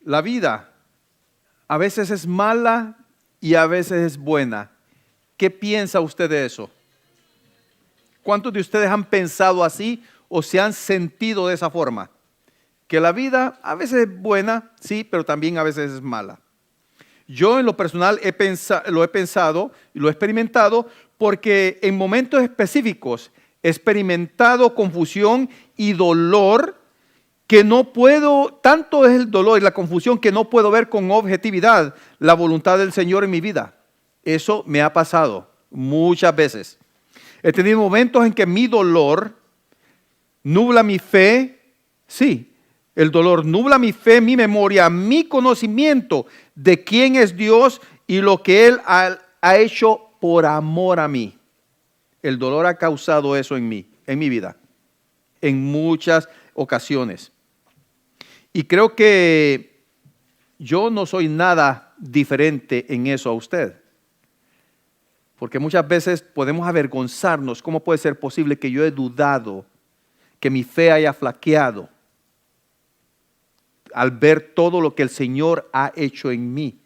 La vida a veces es mala y a veces es buena. ¿Qué piensa usted de eso? ¿Cuántos de ustedes han pensado así o se han sentido de esa forma? Que la vida a veces es buena, sí, pero también a veces es mala. Yo en lo personal lo he pensado y lo he experimentado porque en momentos específicos he experimentado confusión y dolor que no puedo, tanto es el dolor y la confusión que no puedo ver con objetividad la voluntad del Señor en mi vida. Eso me ha pasado muchas veces. He tenido momentos en que mi dolor nubla mi fe, sí, el dolor nubla mi fe, mi memoria, mi conocimiento de quién es Dios y lo que Él ha hecho por amor a mí. El dolor ha causado eso en mí, en mi vida, en muchas ocasiones. Y creo que yo no soy nada diferente en eso a usted. Porque muchas veces podemos avergonzarnos. ¿Cómo puede ser posible que yo he dudado, que mi fe haya flaqueado al ver todo lo que el Señor ha hecho en mí?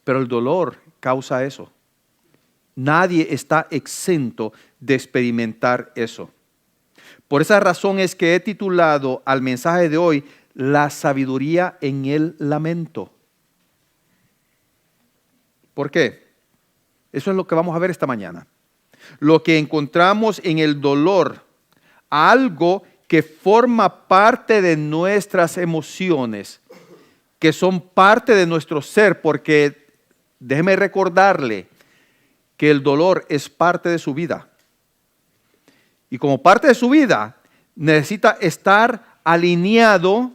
Pero el dolor causa eso. Nadie está exento de experimentar eso. Por esa razón es que he titulado al mensaje de hoy La sabiduría en el lamento. ¿Por qué? Eso es lo que vamos a ver esta mañana. Lo que encontramos en el dolor, algo que forma parte de nuestras emociones, que son parte de nuestro ser, porque déjeme recordarle que el dolor es parte de su vida. Y como parte de su vida, necesita estar alineado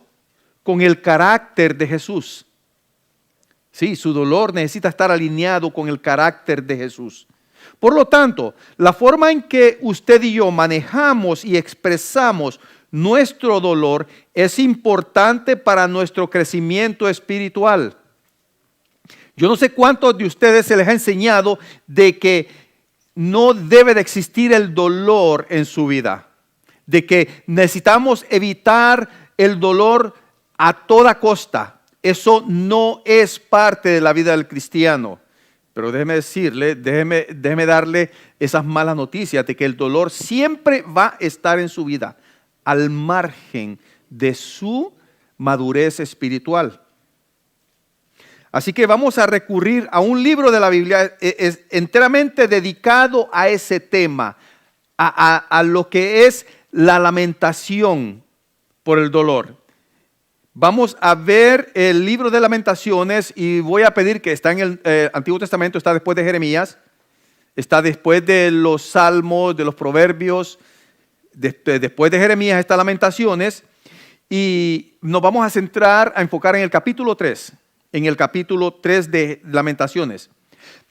con el carácter de Jesús. Sí, su dolor necesita estar alineado con el carácter de Jesús. Por lo tanto, la forma en que usted y yo manejamos y expresamos nuestro dolor es importante para nuestro crecimiento espiritual. Yo no sé cuántos de ustedes se les ha enseñado de que no debe de existir el dolor en su vida, de que necesitamos evitar el dolor a toda costa. Eso no es parte de la vida del cristiano. Pero déjeme decirle, déjeme darle esas malas noticias de que el dolor siempre va a estar en su vida, al margen de su madurez espiritual. Así que vamos a recurrir a un libro de la Biblia enteramente dedicado a ese tema, a lo que es la lamentación por el dolor. Vamos a ver el libro de Lamentaciones y voy a pedir que está en el Antiguo Testamento, está después de Jeremías, está después de los Salmos, de los Proverbios, después de Jeremías está Lamentaciones y nos vamos a centrar, a enfocar en el capítulo 3, de Lamentaciones.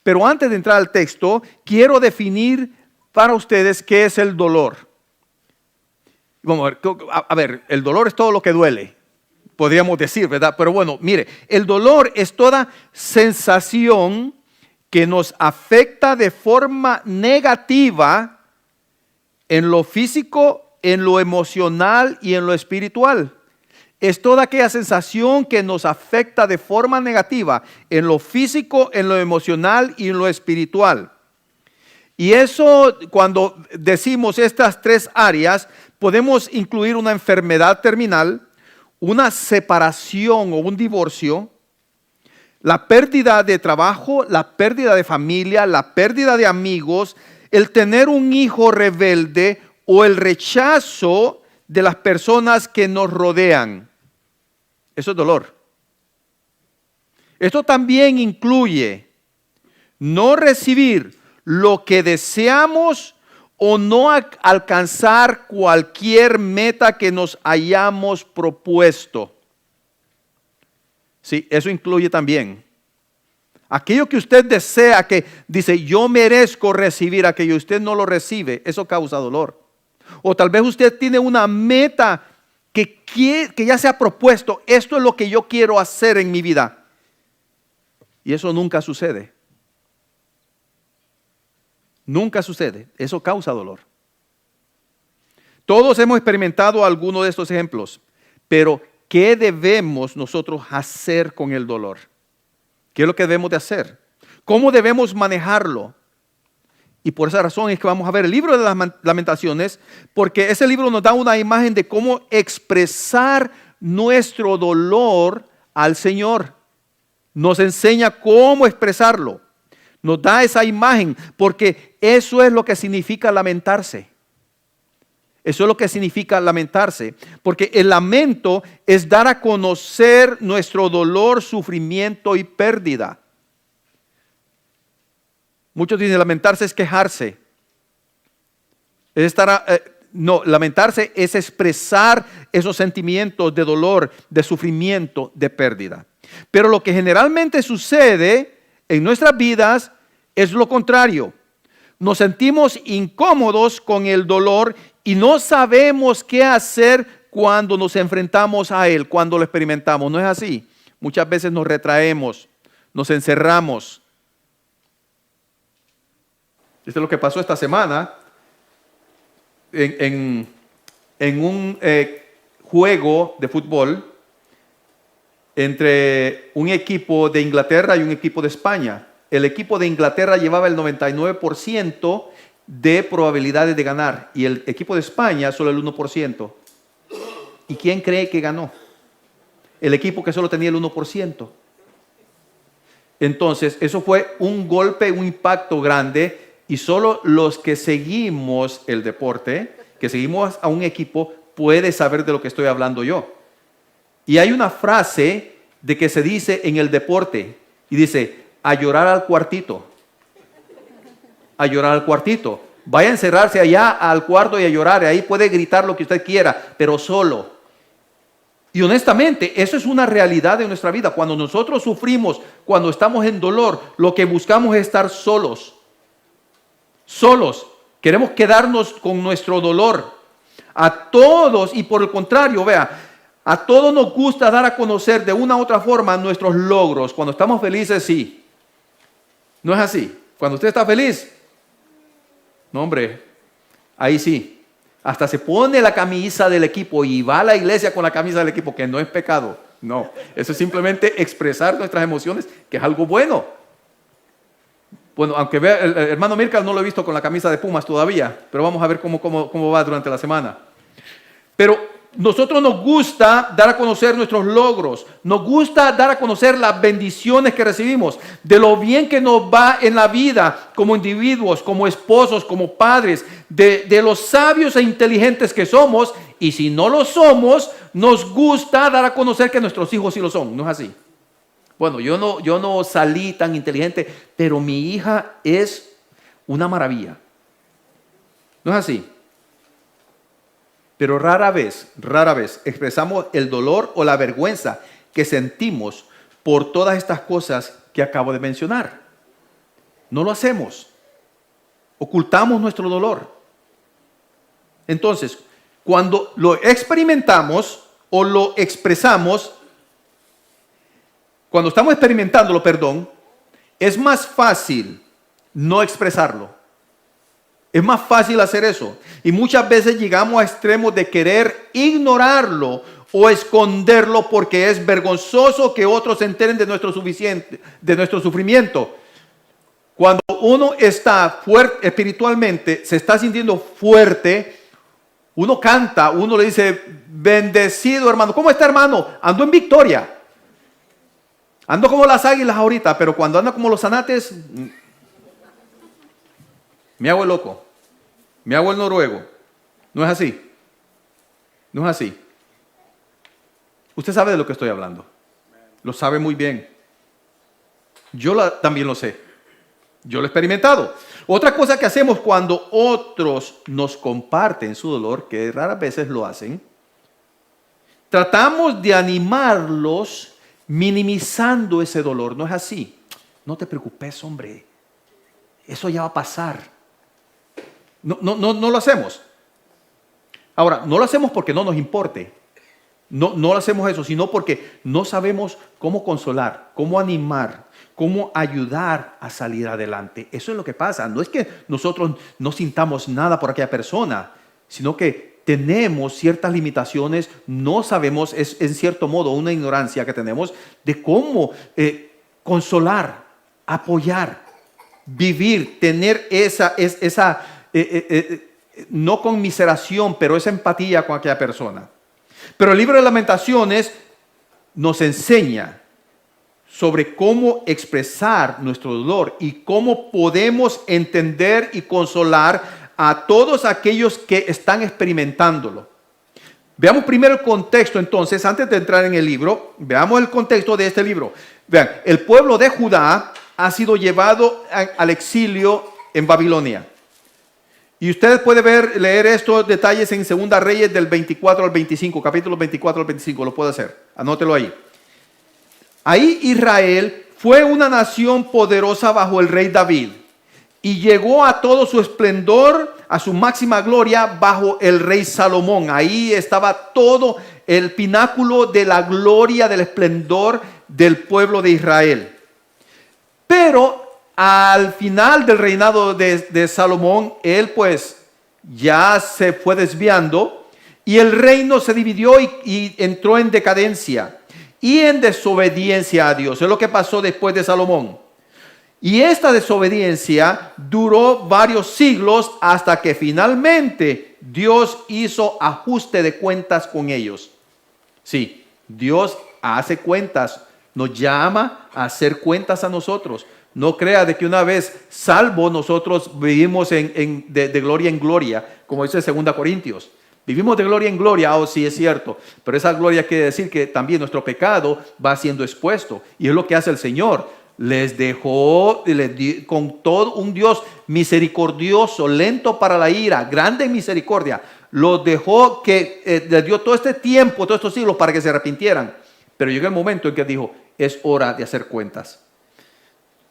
Pero antes de entrar al texto, quiero definir para ustedes qué es el dolor. Vamos a ver, el dolor es todo lo que duele, podríamos decir, ¿verdad? Pero bueno, mire, el dolor es toda sensación que nos afecta de forma negativa en lo físico, en lo emocional y en lo espiritual. Es toda aquella sensación que nos afecta de forma negativa en lo físico, en lo emocional y en lo espiritual. Y eso, cuando decimos estas tres áreas, podemos incluir una enfermedad terminal, una separación o un divorcio, la pérdida de trabajo, la pérdida de familia, la pérdida de amigos, el tener un hijo rebelde o el rechazo de las personas que nos rodean. Eso es dolor. Esto también incluye no recibir lo que deseamos o no alcanzar cualquier meta que nos hayamos propuesto. Sí, eso incluye también. Aquello que usted desea, que dice, yo merezco recibir aquello, usted no lo recibe, eso causa dolor. O tal vez usted tiene una meta que ya se ha propuesto, esto es lo que yo quiero hacer en mi vida. Y eso nunca sucede. Nunca sucede. Eso causa dolor. Todos hemos experimentado alguno de estos ejemplos, pero ¿qué debemos nosotros hacer con el dolor? ¿Qué es lo que debemos de hacer? ¿Cómo debemos manejarlo? Y por esa razón es que vamos a ver el libro de las Lamentaciones, porque ese libro nos da una imagen de cómo expresar nuestro dolor al Señor. Nos enseña cómo expresarlo. Nos da esa imagen, porque eso es lo que significa lamentarse. Eso es lo que significa lamentarse, porque el lamento es dar a conocer nuestro dolor, sufrimiento y pérdida. Muchos dicen lamentarse es quejarse. No, lamentarse es expresar esos sentimientos de dolor, de sufrimiento, de pérdida. Pero lo que generalmente sucede en nuestras vidas es lo contrario. Nos sentimos incómodos con el dolor y no sabemos qué hacer cuando nos enfrentamos a él, cuando lo experimentamos. ¿No es así? Muchas veces nos retraemos, nos encerramos. Esto es lo que pasó esta semana en un juego de fútbol entre un equipo de Inglaterra y un equipo de España. El equipo de Inglaterra llevaba el 99% de probabilidades de ganar y el equipo de España solo el 1%. ¿Y quién cree que ganó? El equipo que solo tenía el 1%. Entonces, eso fue un golpe, un impacto grande. Y solo los que seguimos el deporte, que seguimos a un equipo, puede saber de lo que estoy hablando yo. Y hay una frase de que se dice en el deporte, y dice, a llorar al cuartito. A llorar al cuartito. Vaya a encerrarse allá al cuarto y a llorar, y ahí puede gritar lo que usted quiera, pero solo. Y honestamente, eso es una realidad de nuestra vida. Cuando nosotros sufrimos, cuando estamos en dolor, lo que buscamos es estar solos. Solos, queremos quedarnos con nuestro dolor. A todos, y por el contrario, vea, a todos nos gusta dar a conocer de una u otra forma nuestros logros. Cuando estamos felices, sí. No es así. Cuando usted está feliz, no hombre, ahí sí. Hasta se pone la camisa del equipo y va a la iglesia con la camisa del equipo, que no es pecado. No, eso es simplemente expresar nuestras emociones, que es algo bueno. Bueno, aunque vea, el hermano Mirka no lo he visto con la camisa de Pumas todavía, pero vamos a ver cómo va durante la semana. Pero nosotros nos gusta dar a conocer nuestros logros, nos gusta dar a conocer las bendiciones que recibimos, de lo bien que nos va en la vida como individuos, como esposos, como padres, de los sabios e inteligentes que somos, y si no lo somos, nos gusta dar a conocer que nuestros hijos sí lo son, ¿no es así? Bueno, yo no salí tan inteligente, pero mi hija es una maravilla. ¿No es así? Pero rara vez expresamos el dolor o la vergüenza que sentimos por todas estas cosas que acabo de mencionar. No lo hacemos. Ocultamos nuestro dolor. Entonces, cuando lo experimentamos o lo expresamos, cuando estamos experimentándolo, es más fácil no expresarlo. Es más fácil hacer eso. Y muchas veces llegamos a extremos de querer ignorarlo o esconderlo porque es vergonzoso que otros se enteren de nuestro sufrimiento. Cuando uno está fuerte espiritualmente, se está sintiendo fuerte, uno canta, uno le dice, bendecido hermano. ¿Cómo está hermano? Ando en victoria. Ando como las águilas ahorita, pero cuando ando como los zanates, me hago el loco, me hago el noruego. No es así. No es así. Usted sabe de lo que estoy hablando. Lo sabe muy bien. Yo también lo sé. Yo lo he experimentado. Otra cosa que hacemos cuando otros nos comparten su dolor, que raras veces lo hacen, tratamos de animarlos minimizando ese dolor. No es así. No te preocupes, hombre. Eso ya va a pasar. No lo hacemos. Ahora, no lo hacemos porque no nos importe. No lo hacemos eso, sino porque no sabemos cómo consolar, cómo animar, cómo ayudar a salir adelante. Eso es lo que pasa. No es que nosotros no sintamos nada por aquella persona, sino que tenemos ciertas limitaciones, no sabemos, es en cierto modo una ignorancia que tenemos de cómo consolar, apoyar, vivir, tener esa no conmiseración, pero esa empatía con aquella persona. Pero el libro de Lamentaciones nos enseña sobre cómo expresar nuestro dolor y cómo podemos entender y consolar a todos aquellos que están experimentándolo. Veamos primero el contexto entonces, antes de entrar en el libro, veamos el contexto de este libro. Vean, el pueblo de Judá ha sido llevado al exilio en Babilonia. Y usted puede leer estos detalles en 2 Reyes del 24 al 25, capítulo 24 al 25, lo puede hacer, anótelo ahí. Ahí Israel fue una nación poderosa bajo el rey David y llegó a todo su esplendor, a su máxima gloria bajo el rey Salomón. Ahí estaba todo el pináculo de la gloria, del esplendor del pueblo de Israel. Pero al final del reinado de Salomón, él pues ya se fue desviando y el reino se dividió y entró en decadencia y en desobediencia a Dios. Es lo que pasó después de Salomón. Y esta desobediencia duró varios siglos hasta que finalmente Dios hizo ajuste de cuentas con ellos. Sí, Dios hace cuentas, nos llama a hacer cuentas a nosotros. No crea de que una vez salvo nosotros vivimos de gloria en gloria, como dice 2 Corintios. Vivimos de gloria en gloria, sí es cierto, pero esa gloria quiere decir que también nuestro pecado va siendo expuesto. Y es lo que hace el Señor. Les dejó con todo un Dios misericordioso, lento para la ira, grande en misericordia. Los dejó les dio todo este tiempo, todos estos siglos para que se arrepintieran. Pero llegó el momento en que dijo, es hora de hacer cuentas.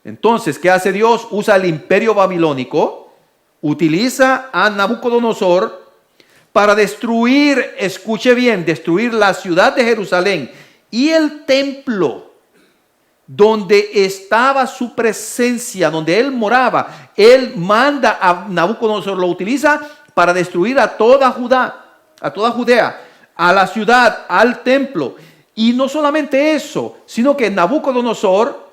Entonces, ¿qué hace Dios? Usa el imperio babilónico, utiliza a Nabucodonosor para destruir, escuche bien, destruir la ciudad de Jerusalén y el templo donde estaba su presencia, donde él moraba. Él manda a Nabucodonosor, lo utiliza para destruir a toda Judea, a la ciudad, al templo. Y no solamente eso, sino que Nabucodonosor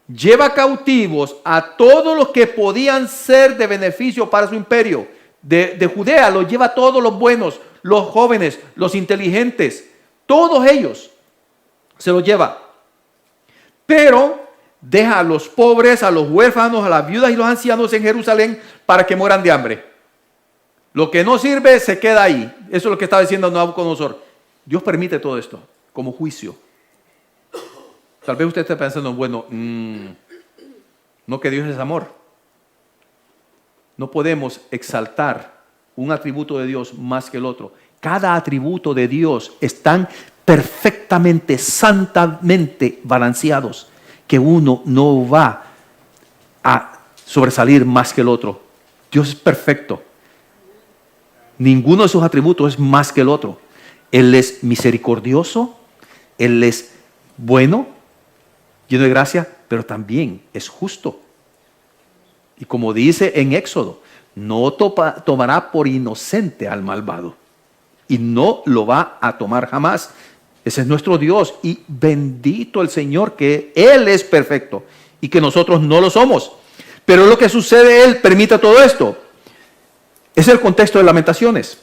lleva cautivos a todos los que podían ser de beneficio para su imperio. De Judea los lleva a todos los buenos, los jóvenes, los inteligentes, todos ellos se los lleva. Pero deja a los pobres, a los huérfanos, a las viudas y los ancianos en Jerusalén para que mueran de hambre. Lo que no sirve se queda ahí. Eso es lo que estaba diciendo Nabucodonosor. Dios permite todo esto como juicio. Tal vez usted esté pensando, bueno, no, que Dios es amor. No podemos exaltar un atributo de Dios más que el otro. Cada atributo de Dios están perfectamente, santamente balanceados, que uno no va a sobresalir más que el otro. Dios es perfecto. Ninguno de sus atributos es más que el otro. Él es misericordioso, Él es bueno, lleno de gracia, pero también es justo. Y como dice en Éxodo, no tomará por inocente al malvado. Y no lo va a tomar jamás. Ese es nuestro Dios. Y bendito el Señor que Él es perfecto y que nosotros no lo somos. Pero lo que sucede, Él permite todo esto. Es el contexto de Lamentaciones.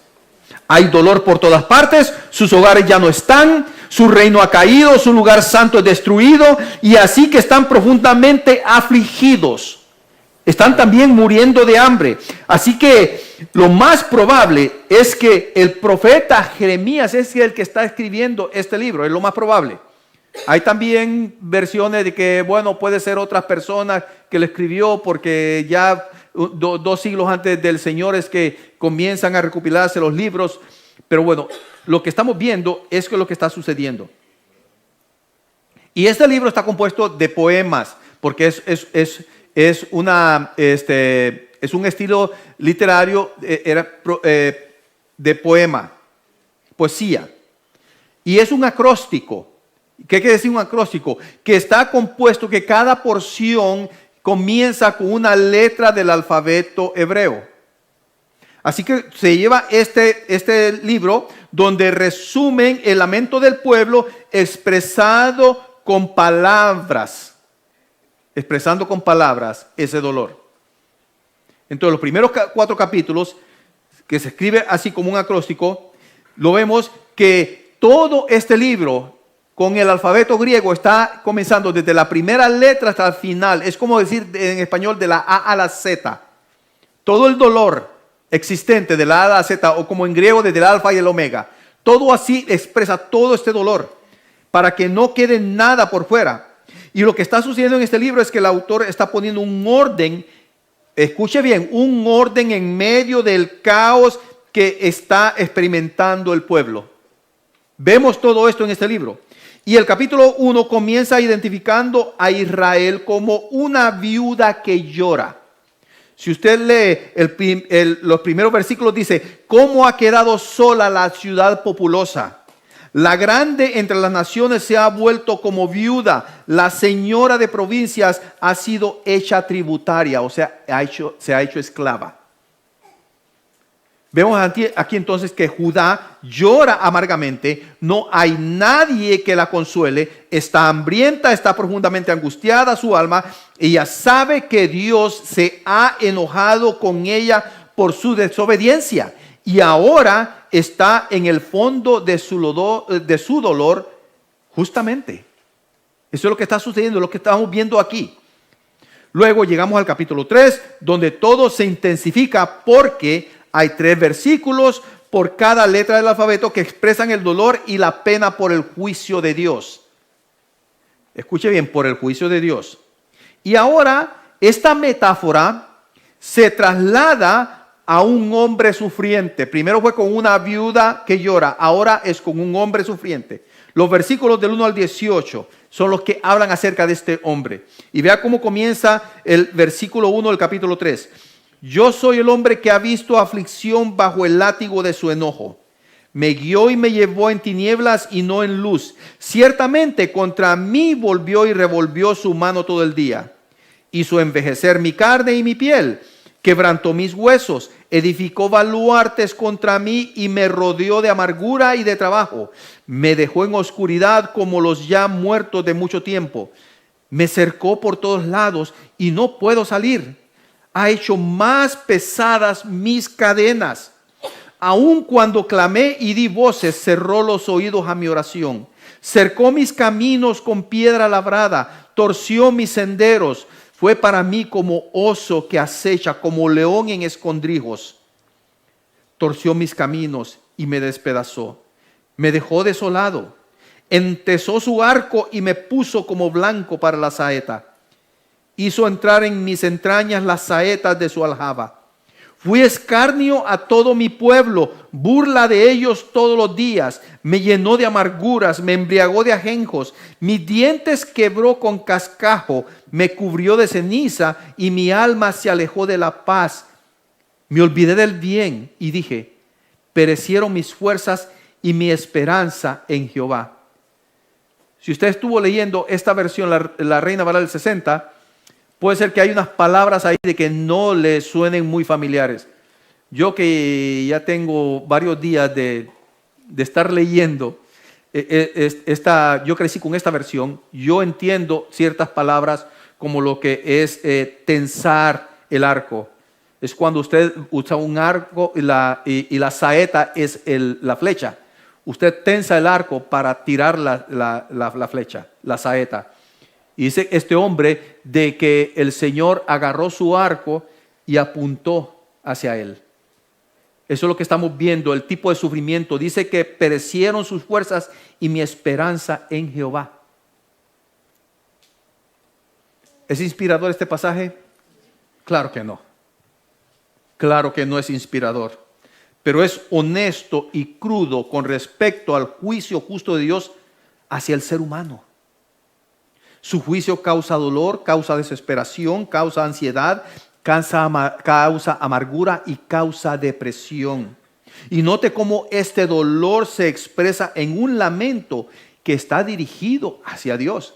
Hay dolor por todas partes, sus hogares ya no están, su reino ha caído, su lugar santo es destruido, y así que están profundamente afligidos. Están también muriendo de hambre. Así que lo más probable es que el profeta Jeremías es el que está escribiendo este libro, es lo más probable. Hay también versiones de que, bueno, puede ser otras personas que lo escribió porque ya 2 siglos antes del Señor es que comienzan a recopilarse los libros. Pero bueno, lo que estamos viendo es lo que está sucediendo. Y este libro está compuesto de poemas, porque es un estilo literario de poema, poesía. Y es un acróstico. ¿Qué quiere decir un acróstico? Que está compuesto, que cada porción comienza con una letra del alfabeto hebreo. Así que se lleva este libro donde resumen el lamento del pueblo expresando con palabras ese dolor. Entonces los primeros 4 capítulos, que se escribe así como un acróstico, lo vemos que todo este libro con el alfabeto griego está comenzando desde la primera letra hasta el final. Es como decir en español de la A a la Z. Todo el dolor existente de la A a la Z, o como en griego desde el alfa y el omega. Todo así expresa todo este dolor para que no quede nada por fuera. Y lo que está sucediendo en este libro es que el autor está poniendo un orden, escuche bien, un orden en medio del caos que está experimentando el pueblo. Vemos todo esto en este libro. Y el capítulo 1 comienza identificando a Israel como una viuda que llora. Si usted lee los primeros versículos, dice: ¿cómo ha quedado sola la ciudad populosa? La grande entre las naciones se ha vuelto como viuda. La señora de provincias ha sido hecha tributaria, o sea, se ha hecho esclava. Vemos aquí entonces que Judá llora amargamente, no hay nadie que la consuele, está hambrienta, está profundamente angustiada su alma. Ella sabe que Dios se ha enojado con ella por su desobediencia y ahora está en el fondo de su dolor justamente. Eso es lo que está sucediendo, lo que estamos viendo aquí. Luego llegamos al capítulo 3, donde todo se intensifica porque hay 3 versículos por cada letra del alfabeto que expresan el dolor y la pena por el juicio de Dios. Escuche bien, por el juicio de Dios. Y ahora esta metáfora se traslada a un hombre sufriente. Primero fue con una viuda que llora, ahora es con un hombre sufriente. Los versículos del 1 al 18 son los que hablan acerca de este hombre. Y vea cómo comienza el versículo 1 del capítulo 3. Yo soy el hombre que ha visto aflicción bajo el látigo de su enojo. Me guió y me llevó en tinieblas y no en luz. Ciertamente contra mí volvió y revolvió su mano todo el día. Hizo envejecer mi carne y mi piel. Quebrantó mis huesos. Edificó baluartes contra mí y me rodeó de amargura y de trabajo. Me dejó en oscuridad como los ya muertos de mucho tiempo. Me cercó por todos lados y no puedo salir. Ha hecho más pesadas mis cadenas. Aun cuando clamé y di voces, cerró los oídos a mi oración. Cercó mis caminos con piedra labrada, torció mis senderos. Fue para mí como oso que acecha, como león en escondrijos. Torció mis caminos y me despedazó. Me dejó desolado. Entesó su arco y me puso como blanco para la saeta. Hizo entrar en mis entrañas las saetas de su aljaba. Fui escarnio a todo mi pueblo, burla de ellos todos los días. Me llenó de amarguras, me embriagó de ajenjos. Mis dientes quebró con cascajo, me cubrió de ceniza y mi alma se alejó de la paz. Me olvidé del bien y dije: perecieron mis fuerzas y mi esperanza en Jehová. Si usted estuvo leyendo esta versión, la Reina Valera del 60, puede ser que hay unas palabras ahí de que no le suenen muy familiares. Yo que ya tengo varios días de estar leyendo, yo crecí con esta versión, yo entiendo ciertas palabras como lo que es tensar el arco. Es cuando usted usa un arco y la saeta es la flecha. Usted tensa el arco para tirar la flecha, la saeta. Y dice este hombre de que el Señor agarró su arco y apuntó hacia él. Eso es lo que estamos viendo, el tipo de sufrimiento. Dice que perecieron sus fuerzas y mi esperanza en Jehová. ¿Es inspirador este pasaje? Claro que no. Claro que no es inspirador. Pero es honesto y crudo con respecto al juicio justo de Dios hacia el ser humano. Su juicio causa dolor, causa desesperación, causa ansiedad, causa amargura y causa depresión. Y note cómo este dolor se expresa en un lamento que está dirigido hacia Dios.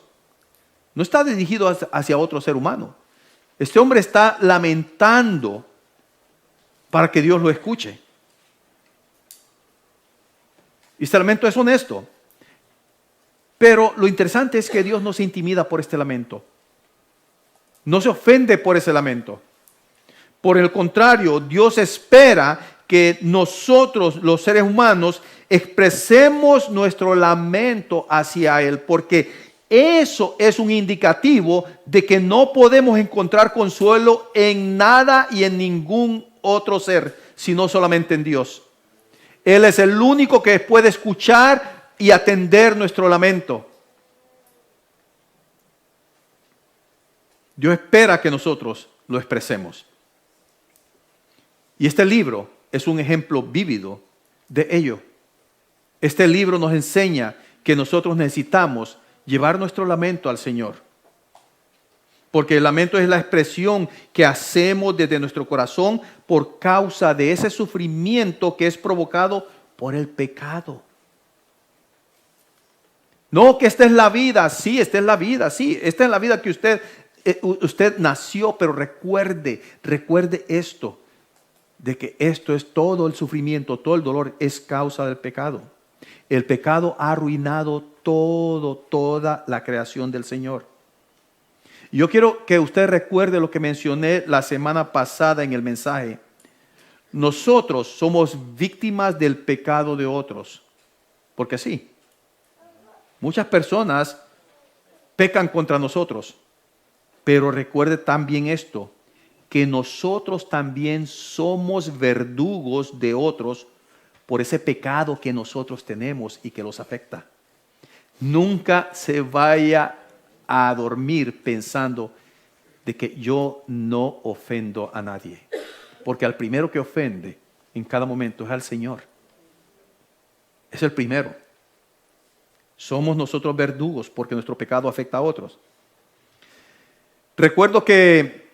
No está dirigido hacia otro ser humano. Este hombre está lamentando para que Dios lo escuche. Y este lamento es honesto. Pero lo interesante es que Dios no se intimida por este lamento. No se ofende por ese lamento. Por el contrario, Dios espera que nosotros, los seres humanos, expresemos nuestro lamento hacia Él, porque eso es un indicativo de que no podemos encontrar consuelo en nada y en ningún otro ser, sino solamente en Dios. Él es el único que puede escuchar y atender nuestro lamento. Dios espera que nosotros lo expresemos. Y este libro es un ejemplo vívido de ello. Este libro nos enseña que nosotros necesitamos llevar nuestro lamento al Señor. Porque el lamento es la expresión que hacemos desde nuestro corazón por causa de ese sufrimiento que es provocado por el pecado. No que esta es la vida, sí, esta es la vida, sí, esta es la vida que usted nació, pero recuerde esto, de que esto es todo el sufrimiento, todo el dolor es causa del pecado. El pecado ha arruinado toda la creación del Señor. Yo quiero que usted recuerde lo que mencioné la semana pasada en el mensaje. Nosotros somos víctimas del pecado de otros, porque sí, muchas personas pecan contra nosotros, pero recuerde también esto, que nosotros también somos verdugos de otros por ese pecado que nosotros tenemos y que los afecta. Nunca se vaya a dormir pensando de que yo no ofendo a nadie, porque al primero que ofende en cada momento es al Señor. Es el primero. Somos nosotros verdugos porque nuestro pecado afecta a otros. Recuerdo que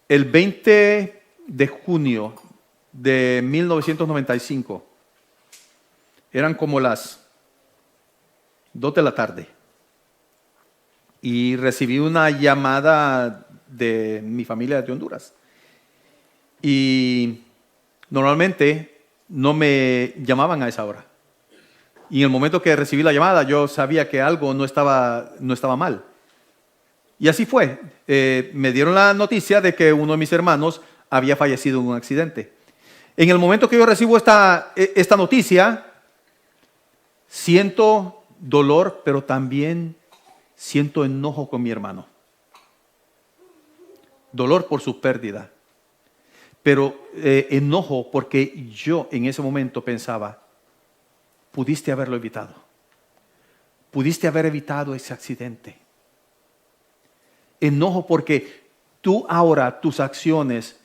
el 20 de junio de 1995, eran como las 2 de la tarde, y recibí una llamada de mi familia de Honduras. Y normalmente no me llamaban a esa hora. Y en el momento que recibí la llamada, yo sabía que algo no estaba mal. Y así fue. Me dieron la noticia de que uno de mis hermanos había fallecido en un accidente. En el momento que yo recibo esta noticia, siento dolor, pero también siento enojo con mi hermano. Dolor por su pérdida. Pero enojo porque yo en ese momento pensaba, pudiste haberlo evitado. Pudiste haber evitado ese accidente. Enojo porque tú ahora, tus acciones,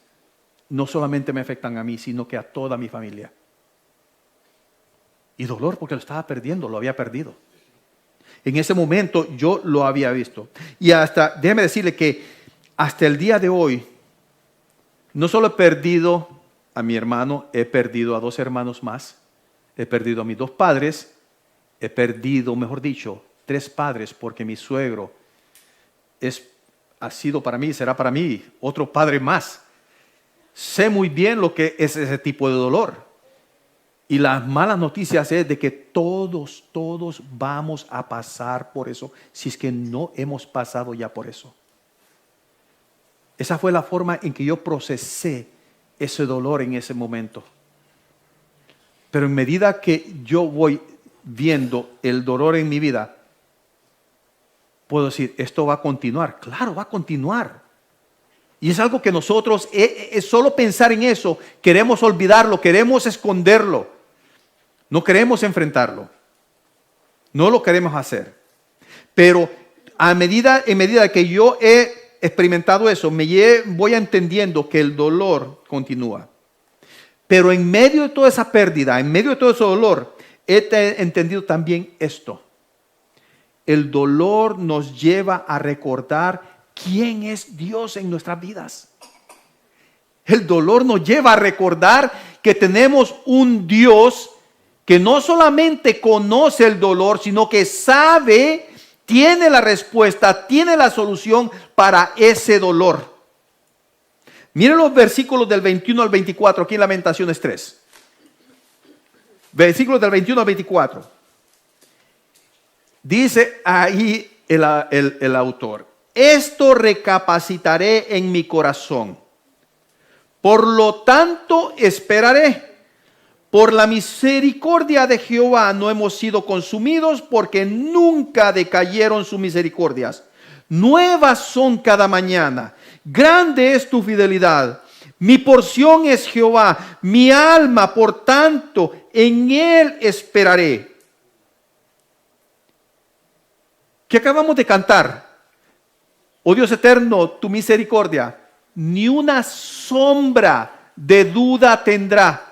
no solamente me afectan a mí, sino que a toda mi familia. Y dolor porque lo estaba perdiendo, lo había perdido. En ese momento yo lo había visto. Y déjeme decirle que hasta el día de hoy, no solo he perdido a mi hermano, he perdido a 2 hermanos más, he perdido a mis 2 padres, he perdido, mejor dicho, 3 padres, porque mi suegro ha sido para mí, será para mí, otro padre más. Sé muy bien lo que es ese tipo de dolor. Y las malas noticias es de que todos vamos a pasar por eso, si es que no hemos pasado ya por eso. Esa fue la forma en que yo procesé ese dolor en ese momento. Pero en medida que yo voy viendo el dolor en mi vida, puedo decir, esto va a continuar. Claro, va a continuar. Y es algo que nosotros, es solo pensar en eso, queremos olvidarlo, queremos esconderlo. No queremos enfrentarlo. No lo queremos hacer. Pero en medida que yo he experimentado eso, voy entendiendo que el dolor continúa. Pero en medio de toda esa pérdida, en medio de todo ese dolor, he entendido también esto. El dolor nos lleva a recordar quién es Dios en nuestras vidas. El dolor nos lleva a recordar que tenemos un Dios que no solamente conoce el dolor, sino que sabe, tiene la respuesta, tiene la solución para ese dolor. Miren los versículos del 21 al 24, aquí en Lamentaciones 3. Versículos del 21 al 24. Dice ahí el autor: esto recapacitaré en mi corazón, por lo tanto esperaré. Por la misericordia de Jehová no hemos sido consumidos, porque nunca decayeron sus misericordias. Nuevas son cada mañana. Grande es tu fidelidad. Mi porción es Jehová, mi alma, por tanto, en él esperaré. ¿Qué acabamos de cantar? Oh Dios eterno, tu misericordia, ni una sombra de duda tendrá.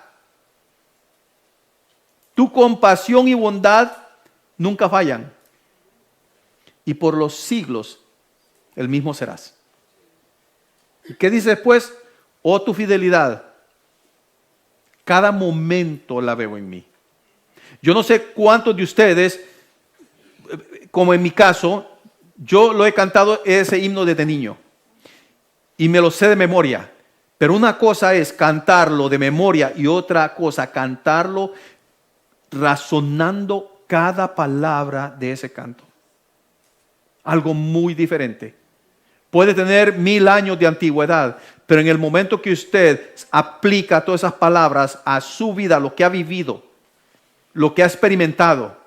Tu compasión y bondad nunca fallan. Y por los siglos el mismo serás. ¿Y qué dice después? Oh, tu fidelidad, cada momento la veo en mí. Yo no sé cuántos de ustedes, como en mi caso, yo lo he cantado ese himno desde niño. Y me lo sé de memoria. Pero una cosa es cantarlo de memoria y otra cosa cantarlo razonando cada palabra de ese canto. Algo muy diferente. Puede tener 1000 años de antigüedad, pero en el momento que usted aplica todas esas palabras a su vida, lo que ha vivido, lo que ha experimentado,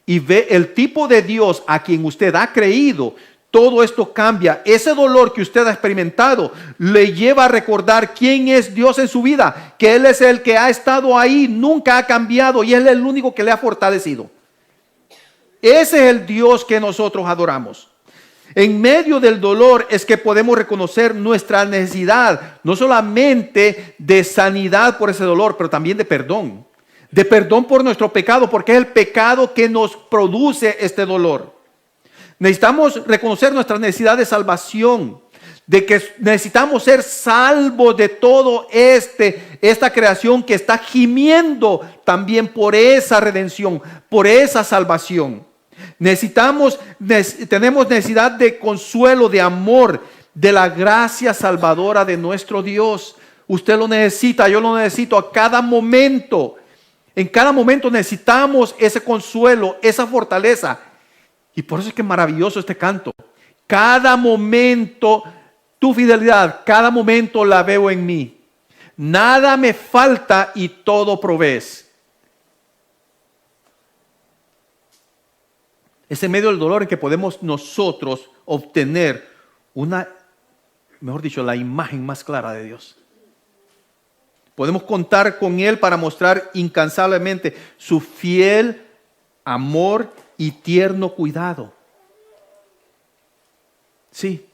y ve el tipo de Dios a quien usted ha creído, todo esto cambia. Ese dolor que usted ha experimentado le lleva a recordar quién es Dios en su vida, que Él es el que ha estado ahí, nunca ha cambiado y Él es el único que le ha fortalecido. Ese es el Dios que nosotros adoramos. En medio del dolor es que podemos reconocer nuestra necesidad, no solamente de sanidad por ese dolor, pero también de perdón por nuestro pecado, porque es el pecado que nos produce este dolor. Necesitamos reconocer nuestra necesidad de salvación, de que necesitamos ser salvos de todo esta creación que está gimiendo también por esa redención, por esa salvación. Tenemos necesidad de consuelo, de amor, de la gracia salvadora de nuestro Dios. Usted lo necesita, yo lo necesito a cada momento. En cada momento necesitamos ese consuelo, esa fortaleza. Y por eso es que es maravilloso este canto. Cada momento, tu fidelidad, cada momento la veo en mí. Nada me falta y todo provees. Es en medio del dolor en que podemos nosotros obtener la imagen más clara de Dios. Podemos contar con Él para mostrar incansablemente su fiel amor y tierno cuidado. Sí,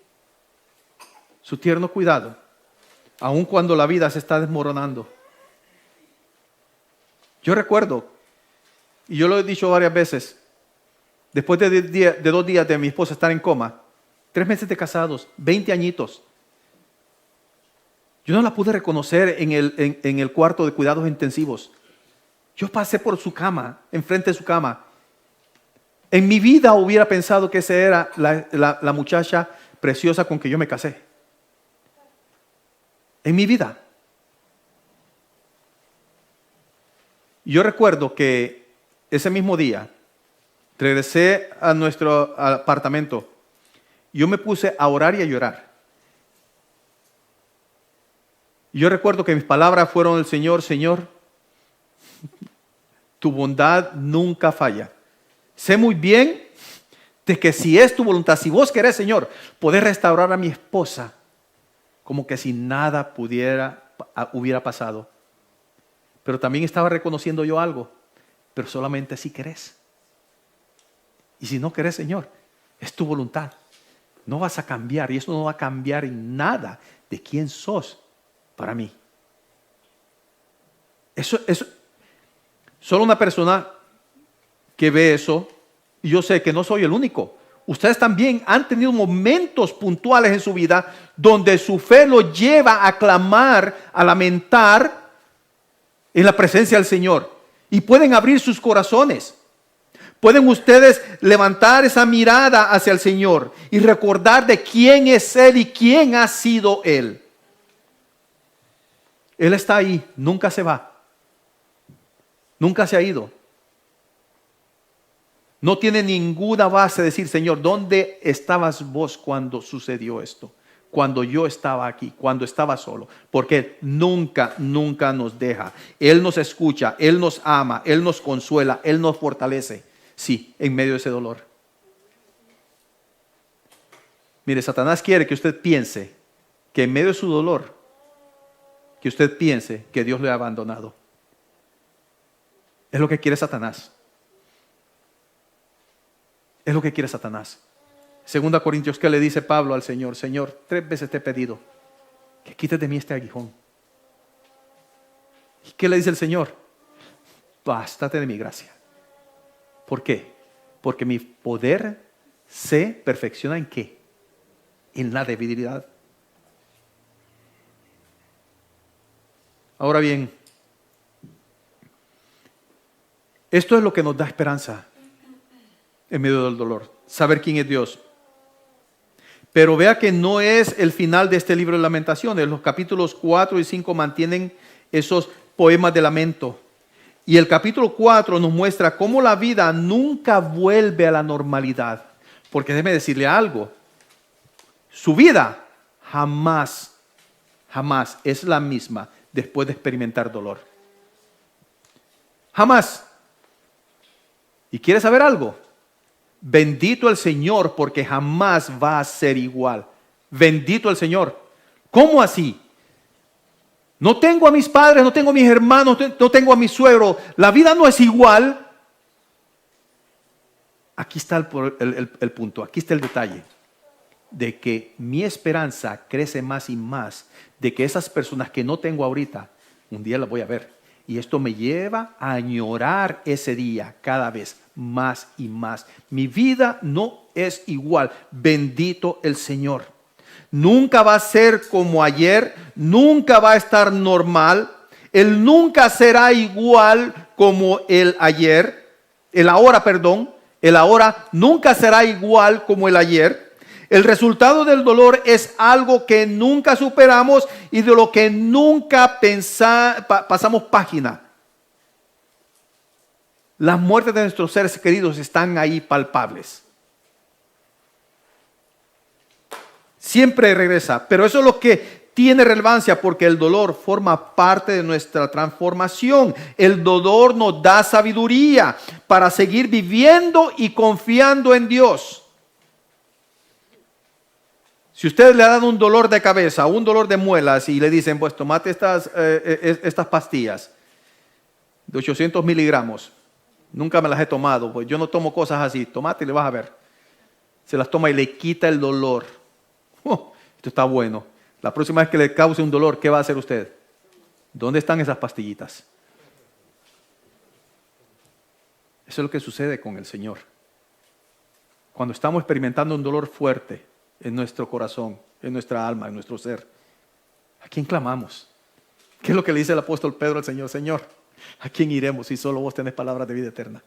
su tierno cuidado, aun cuando la vida se está desmoronando. Yo recuerdo, y yo lo he dicho varias veces, después de 2 días de mi esposa estar en coma, 3 meses de casados, 20 añitos, yo no la pude reconocer en el cuarto de cuidados intensivos. Yo pasé por su cama, enfrente de su cama. En mi vida hubiera pensado que esa era la muchacha preciosa con que yo me casé. En mi vida. Yo recuerdo que ese mismo día regresé a nuestro apartamento. Yo me puse a orar y a llorar. Yo recuerdo que mis palabras fueron el Señor, tu bondad nunca falla. Sé muy bien de que si es tu voluntad, si vos querés, Señor, poder restaurar a mi esposa, como que si nada hubiera pasado. Pero también estaba reconociendo yo algo, pero solamente si querés. Y si no querés, Señor, es tu voluntad. No vas a cambiar y eso no va a cambiar en nada de quién sos para mí. Eso, solo una persona que ve eso, y yo sé que no soy el único. Ustedes también han tenido momentos puntuales en su vida donde su fe lo lleva a clamar, a lamentar en la presencia del Señor. Y pueden abrir sus corazones. Pueden ustedes levantar esa mirada hacia el Señor y recordar de quién es Él y quién ha sido Él. Él está ahí, nunca se va. Nunca se ha ido. No tiene ninguna base de decir, Señor, ¿dónde estabas vos cuando sucedió esto? Cuando yo estaba aquí, cuando estaba solo. Porque Él nunca, nunca nos deja. Él nos escucha, Él nos ama, Él nos consuela, Él nos fortalece. Sí, en medio de ese dolor. Mire, Satanás quiere que usted piense que en medio de su dolor, que usted piense que Dios le ha abandonado. Es lo que quiere Satanás. Es lo que quiere Satanás. 2 Corintios, ¿qué le dice Pablo al Señor? Señor, 3 veces te he pedido que quites de mí este aguijón. ¿Y qué le dice el Señor? Bástate de mi gracia. ¿Por qué? Porque mi poder se perfecciona ¿en qué? En la debilidad. Ahora bien, esto es lo que nos da esperanza en medio del dolor, saber quién es Dios. Pero vea que no es el final de este libro de Lamentaciones. Los capítulos 4 y 5 mantienen esos poemas de lamento. Y el capítulo 4 nos muestra cómo la vida nunca vuelve a la normalidad. Porque déjeme decirle algo. Su vida jamás es la misma después de experimentar dolor. Jamás. ¿Y quiere saber algo? Bendito el Señor, porque jamás va a ser igual. Bendito el Señor. ¿Cómo así? No tengo a mis padres, no tengo a mis hermanos, no tengo a mi suegro. La vida no es igual. Aquí está el punto, aquí está el detalle. De que mi esperanza crece más y más. De que esas personas que no tengo ahorita, un día las voy a ver. Y esto me lleva a añorar ese día cada vez más y más. Mi vida no es igual. Bendito el Señor. Nunca va a ser como ayer. Nunca va a estar normal. Él nunca será igual como el ayer. El ahora nunca será igual como el ayer. El resultado del dolor es algo que nunca superamos y de lo que nunca pasamos página. Las muertes de nuestros seres queridos están ahí palpables. Siempre regresa, pero eso es lo que tiene relevancia porque el dolor forma parte de nuestra transformación. El dolor nos da sabiduría para seguir viviendo y confiando en Dios. Si usted le ha dado un dolor de cabeza, un dolor de muelas y le dicen, pues tomate estas pastillas de 800 miligramos. Nunca me las he tomado, pues yo no tomo cosas así. Tomate y le vas a ver. Se las toma y le quita el dolor. Esto está bueno. La próxima vez que le cause un dolor, ¿qué va a hacer usted? ¿Dónde están esas pastillitas? Eso es lo que sucede con el Señor. Cuando estamos experimentando un dolor fuerte en nuestro corazón, en nuestra alma, en nuestro ser, ¿a quién clamamos? ¿Qué es lo que le dice el apóstol Pedro al Señor? Señor, ¿a quién iremos si solo vos tenés palabras de vida eterna?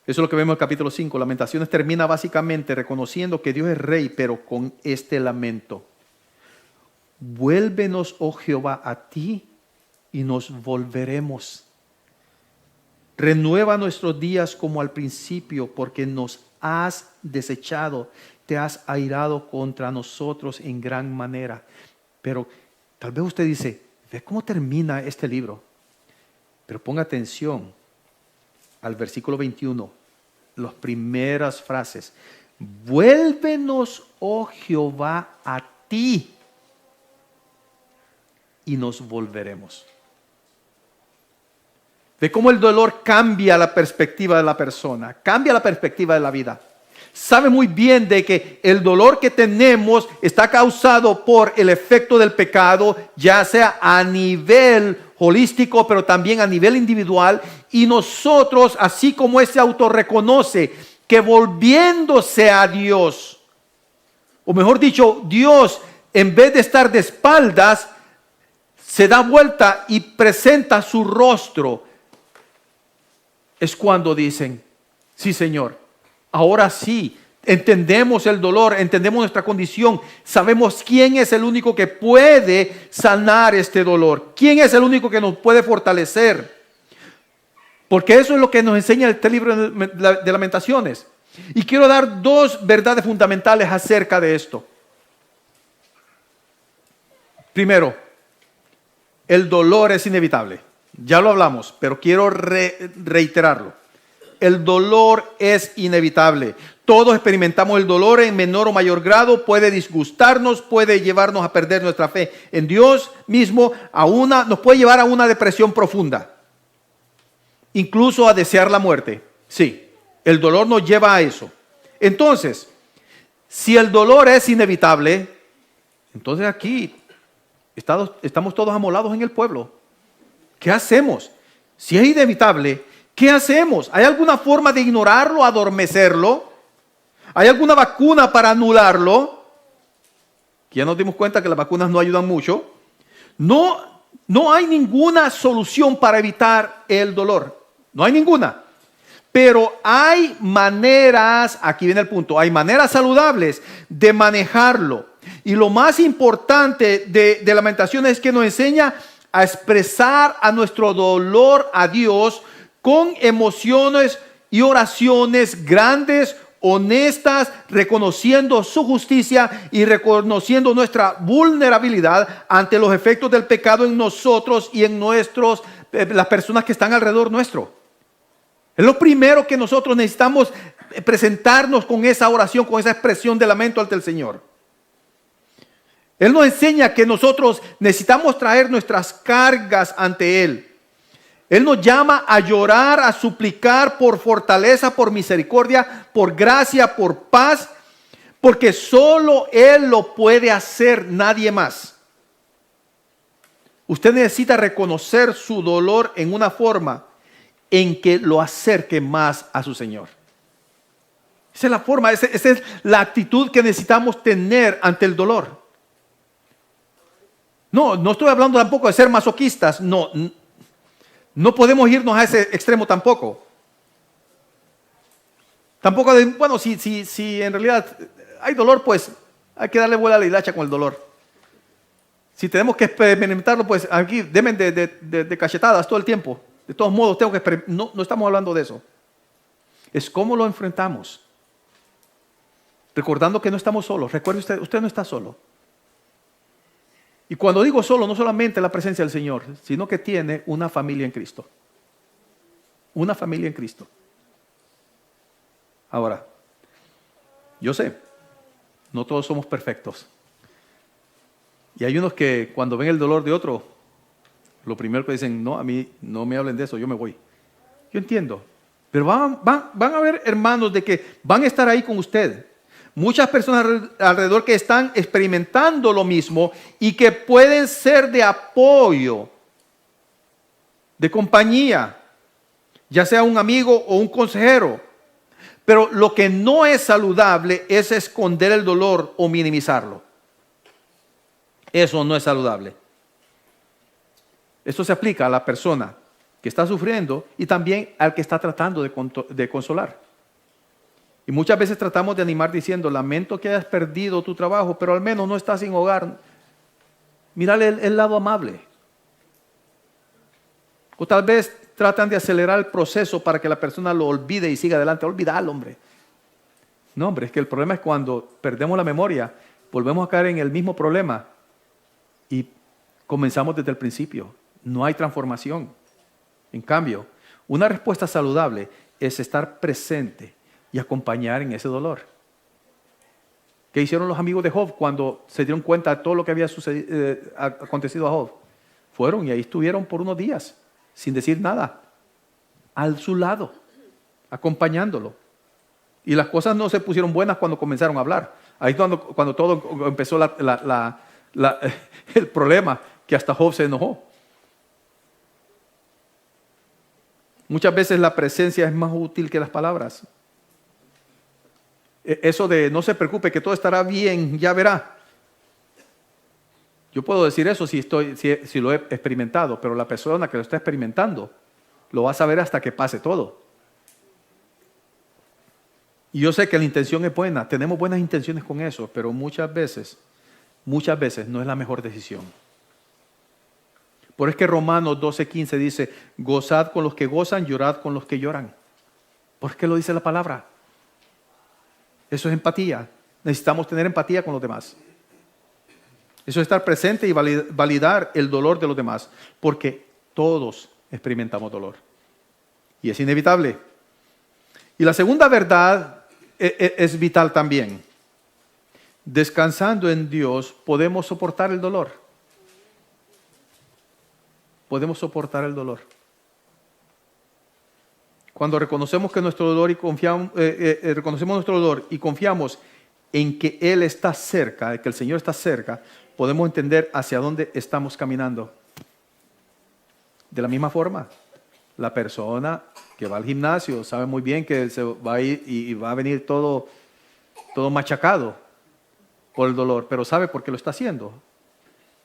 Eso es lo que vemos en el capítulo 5. Lamentaciones termina básicamente reconociendo que Dios es rey, pero con este lamento. Vuélvenos, oh Jehová, a ti y nos volveremos. Renueva nuestros días como al principio, porque nos has desechado, te has airado contra nosotros en gran manera. Pero tal vez usted dice, ve cómo termina este libro. Pero ponga atención al versículo 21, las primeras frases. Vuélvenos, oh Jehová, a ti y nos volveremos. Ve cómo el dolor cambia la perspectiva de la persona, cambia la perspectiva de la vida. Sabe muy bien de que el dolor que tenemos está causado por el efecto del pecado, ya sea a nivel holístico, pero también a nivel individual. Y nosotros, así como ese autor reconoce que volviéndose a Dios, o mejor dicho, Dios, en vez de estar de espaldas, se da vuelta y presenta su rostro. Es cuando dicen, sí Señor, ahora sí Entendemos el dolor, entendemos nuestra condición, sabemos quién es el único que puede sanar este dolor, quién es el único que nos puede fortalecer. Porque eso es lo que nos enseña este libro de Lamentaciones. Y quiero dar dos verdades fundamentales acerca de esto. Primero, el dolor es inevitable. Ya lo hablamos, pero quiero reiterarlo. El dolor es inevitable. Todos experimentamos el dolor en menor o mayor grado. Puede disgustarnos, puede llevarnos a perder nuestra fe en Dios mismo, nos puede llevar a una depresión profunda. Incluso a desear la muerte. Sí, el dolor nos lleva a eso. Entonces, si el dolor es inevitable, entonces aquí estamos todos amolados en el pueblo. ¿Qué hacemos? Si es inevitable, ¿qué hacemos? ¿Hay alguna forma de ignorarlo, adormecerlo? ¿Hay alguna vacuna para anularlo? Ya nos dimos cuenta que las vacunas no ayudan mucho. No hay ninguna solución para evitar el dolor. No hay ninguna. Pero hay maneras, aquí viene el punto, hay maneras saludables de manejarlo. Y lo más importante de Lamentaciones es que nos enseña a expresar a nuestro dolor a Dios con emociones y oraciones grandes, honestas, reconociendo su justicia y reconociendo nuestra vulnerabilidad ante los efectos del pecado en nosotros y en las personas que están alrededor nuestro. Es lo primero que nosotros necesitamos, presentarnos con esa oración, con esa expresión de lamento ante el Señor. Él nos enseña que nosotros necesitamos traer nuestras cargas ante Él. Él nos llama a llorar, a suplicar por fortaleza, por misericordia, por gracia, por paz, porque solo Él lo puede hacer, nadie más. Usted necesita reconocer su dolor en una forma en que lo acerque más a su Señor. Esa es la forma, esa es la actitud que necesitamos tener ante el dolor. No estoy hablando tampoco de ser masoquistas, no podemos irnos a ese extremo tampoco. Tampoco de, bueno, si en realidad hay dolor, pues hay que darle vuela a la hilacha con el dolor. Si tenemos que experimentarlo, pues aquí deben de cachetadas todo el tiempo. De todos modos, no estamos hablando de eso. Es cómo lo enfrentamos. Recordando que no estamos solos. Recuerde usted no está solo. Y cuando digo solo, no solamente la presencia del Señor, sino que tiene una familia en Cristo. Una familia en Cristo. Ahora, yo sé, no todos somos perfectos. Y hay unos que cuando ven el dolor de otro, lo primero que dicen, no, a mí no me hablen de eso, yo me voy. Yo entiendo. Pero van a haber hermanos de que van a estar ahí con usted. Muchas personas alrededor que están experimentando lo mismo y que pueden ser de apoyo, de compañía, ya sea un amigo o un consejero. Pero lo que no es saludable es esconder el dolor o minimizarlo. Eso no es saludable. Esto se aplica a la persona que está sufriendo y también al que está tratando de consolar. Y muchas veces tratamos de animar diciendo, lamento que hayas perdido tu trabajo, pero al menos no estás sin hogar. Mírale el lado amable. O tal vez tratan de acelerar el proceso para que la persona lo olvide y siga adelante. Olvídalo, hombre. No, hombre, es que el problema es cuando perdemos la memoria, volvemos a caer en el mismo problema y comenzamos desde el principio. No hay transformación. En cambio, una respuesta saludable es estar presente y acompañar en ese dolor. ¿Qué hicieron los amigos de Job cuando se dieron cuenta de todo lo que había acontecido a Job? Fueron y ahí estuvieron por unos días, sin decir nada, a su lado, acompañándolo. Y las cosas no se pusieron buenas cuando comenzaron a hablar. Ahí es cuando todo empezó el problema, que hasta Job se enojó. Muchas veces la presencia es más útil que las palabras. Eso de no se preocupe que todo estará bien, ya verá. Yo puedo decir eso si lo he experimentado, pero la persona que lo está experimentando lo va a saber hasta que pase todo. Y yo sé que la intención es buena, tenemos buenas intenciones con eso, pero muchas veces no es la mejor decisión. Por eso es que Romanos 12:15 dice, gozad con los que gozan, llorad con los que lloran. ¿Por qué lo dice la palabra? Eso es empatía. Necesitamos tener empatía con los demás. Eso es estar presente y validar el dolor de los demás, porque todos experimentamos dolor. Y es inevitable. Y la segunda verdad es vital también. Descansando en Dios, podemos soportar el dolor. Podemos soportar el dolor. Cuando reconocemos que nuestro dolor y reconocemos nuestro dolor y confiamos en que Él está cerca, que el Señor está cerca, podemos entender hacia dónde estamos caminando. De la misma forma, la persona que va al gimnasio sabe muy bien que se va a ir y va a venir todo machacado por el dolor, pero sabe por qué lo está haciendo.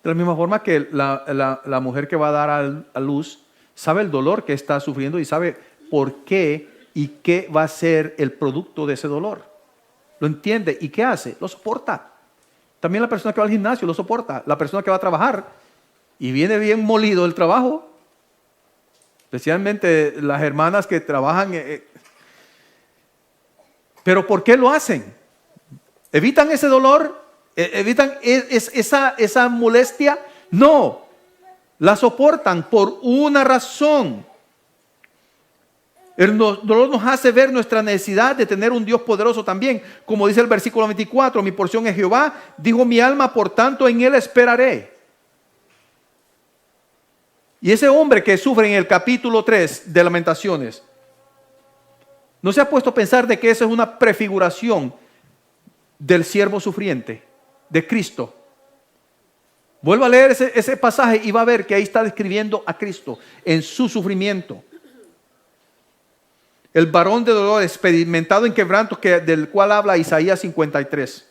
De la misma forma que la mujer que va a dar a luz sabe el dolor que está sufriendo y sabe por qué y qué va a ser el producto de ese dolor. Lo entiende. ¿Y qué hace? Lo soporta. También la persona que va al gimnasio lo soporta. La persona que va a trabajar y viene bien molido del trabajo, especialmente las hermanas que trabajan. ¿Pero por qué lo hacen? ¿Evitan ese dolor? ¿Evitan esa molestia? No. La soportan por una razón. El dolor nos hace ver nuestra necesidad de tener un Dios poderoso también. Como dice el versículo 24, mi porción es Jehová, dijo mi alma, por tanto en Él esperaré. Y ese hombre que sufre en el capítulo 3 de Lamentaciones, ¿no se ha puesto a pensar de que esa es una prefiguración del siervo sufriente, de Cristo? Vuelva a leer ese pasaje y va a ver que ahí está describiendo a Cristo en su sufrimiento. El varón de dolor experimentado en quebrantos del cual habla Isaías 53.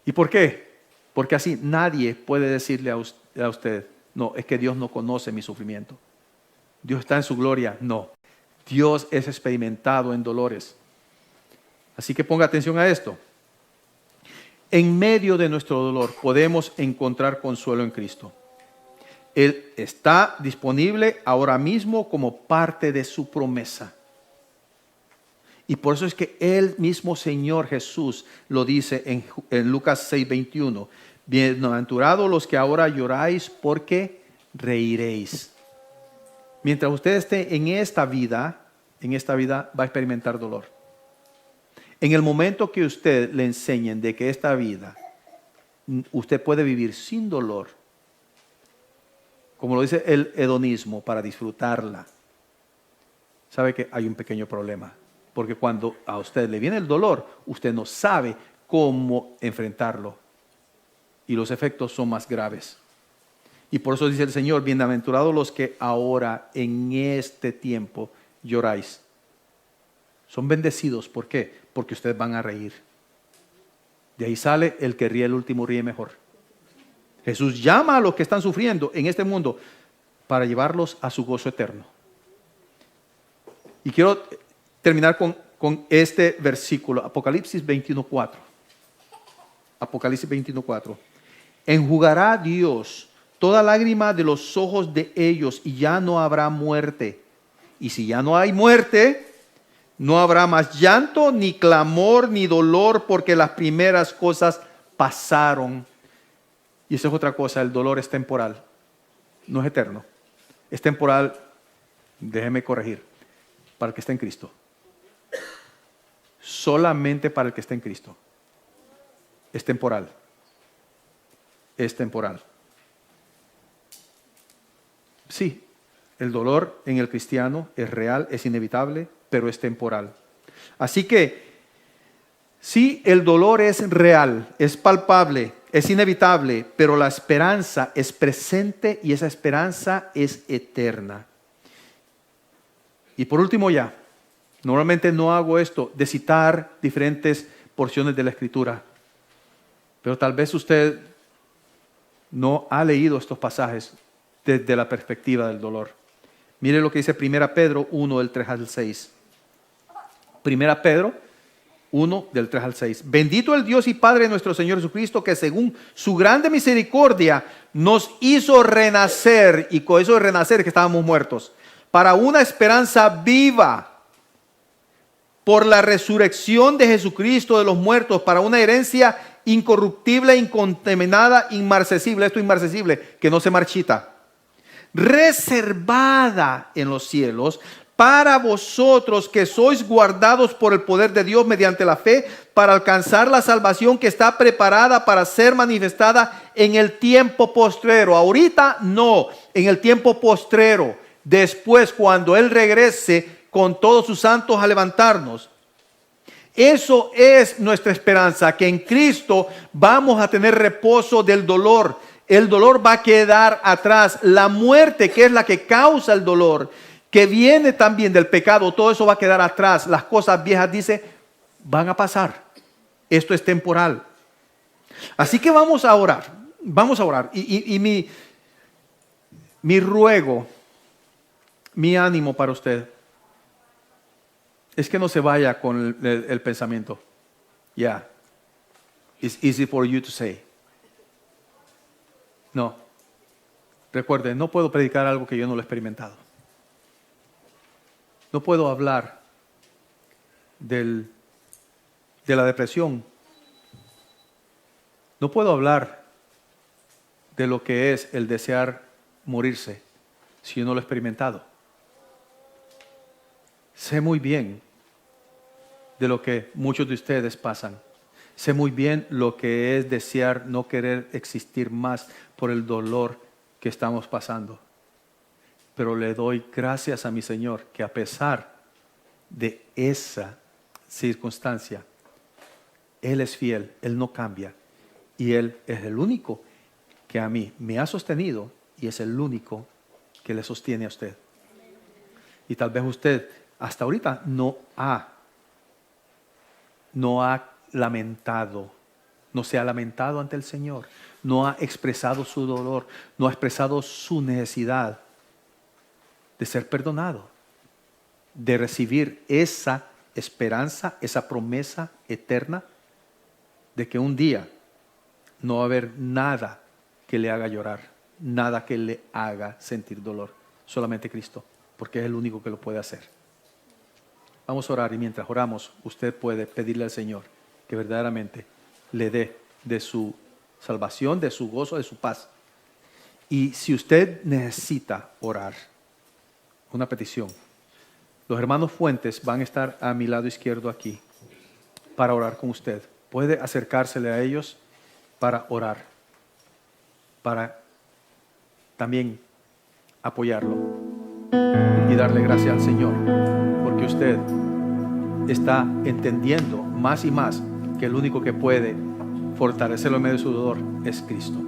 ¿Y por qué? Porque así nadie puede decirle a usted, no, es que Dios no conoce mi sufrimiento. Dios está en su gloria. No, Dios es experimentado en dolores. Así que ponga atención a esto. En medio de nuestro dolor podemos encontrar consuelo en Cristo. Él está disponible ahora mismo como parte de su promesa. Y por eso es que el mismo Señor Jesús lo dice en Lucas 6:21. Bienaventurados los que ahora lloráis, porque reiréis. Mientras usted esté en esta vida va a experimentar dolor. En el momento que usted le enseñen de que esta vida usted puede vivir sin dolor, como lo dice el hedonismo, para disfrutarla, sabe que hay un pequeño problema. Porque cuando a usted le viene el dolor, usted no sabe cómo enfrentarlo. Y los efectos son más graves. Y por eso dice el Señor, bienaventurados los que ahora en este tiempo lloráis. Son bendecidos. ¿Por qué? Porque ustedes van a reír. De ahí sale el que ríe el último ríe mejor. Jesús llama a los que están sufriendo en este mundo para llevarlos a su gozo eterno. Y quiero terminar con este versículo, Apocalipsis 21:4. Apocalipsis 21:4. Enjugará Dios toda lágrima de los ojos de ellos y ya no habrá muerte. Y si ya no hay muerte, no habrá más llanto, ni clamor, ni dolor, porque las primeras cosas pasaron. Y eso es otra cosa, el dolor es temporal, no es eterno. Es temporal, déjeme corregir, para el que está en Cristo. Solamente para el que está en Cristo. Es temporal. Es temporal. Sí, el dolor en el cristiano es real, es inevitable, pero es temporal. Así que, sí, el dolor es real, es palpable, es inevitable, pero la esperanza es presente y esa esperanza es eterna. Y por último ya, normalmente no hago esto de citar diferentes porciones de la Escritura, pero tal vez usted no ha leído estos pasajes desde la perspectiva del dolor. Mire lo que dice 1 Pedro 1, del 3 al 6. Primera Pedro 1, del 3 al 6. Bendito el Dios y Padre de nuestro Señor Jesucristo, que según su grande misericordia nos hizo renacer, y con eso de renacer que estábamos muertos, para una esperanza viva, por la resurrección de Jesucristo de los muertos, para una herencia incorruptible, incontaminada, inmarcesible, esto inmarcesible, que no se marchita, reservada en los cielos, para vosotros que sois guardados por el poder de Dios mediante la fe, para alcanzar la salvación que está preparada para ser manifestada en el tiempo postrero. Ahorita no, en el tiempo postrero, después cuando Él regrese con todos sus santos a levantarnos. Eso es nuestra esperanza, que en Cristo vamos a tener reposo del dolor. El dolor va a quedar atrás. La muerte, que es la que causa el dolor, que viene también del pecado, todo eso va a quedar atrás. Las cosas viejas, dice, van a pasar. Esto es temporal. Así que vamos a orar. Vamos a orar. Y mi ruego, mi ánimo para usted, es que no se vaya con el pensamiento. Yeah, it's easy for you to say. No. Recuerden, no puedo predicar algo que yo no lo he experimentado. No puedo hablar de la depresión. No puedo hablar de lo que es el desear morirse si yo no lo he experimentado. Sé muy bien de lo que muchos de ustedes pasan. Sé muy bien lo que es desear no querer existir más por el dolor que estamos pasando. Pero le doy gracias a mi Señor que a pesar de esa circunstancia, Él es fiel, Él no cambia. Y Él es el único que a mí me ha sostenido y es el único que le sostiene a usted. Y tal vez usted hasta ahorita no ha lamentado, no se ha lamentado ante el Señor, no ha expresado su dolor, no ha expresado su necesidad de ser perdonado, de recibir esa esperanza, esa promesa eterna de que un día no va a haber nada que le haga llorar, nada que le haga sentir dolor, solamente Cristo, porque es el único que lo puede hacer. Vamos a orar y mientras oramos, usted puede pedirle al Señor que verdaderamente le dé de su salvación, de su gozo, de su paz. Y si usted necesita orar, una petición, los hermanos Fuentes van a estar a mi lado izquierdo aquí para orar con usted. Puede acercársele a ellos para orar, para también apoyarlo y darle gracias al Señor, porque usted está entendiendo más y más que el único que puede fortalecerlo en medio de su dolor es Cristo.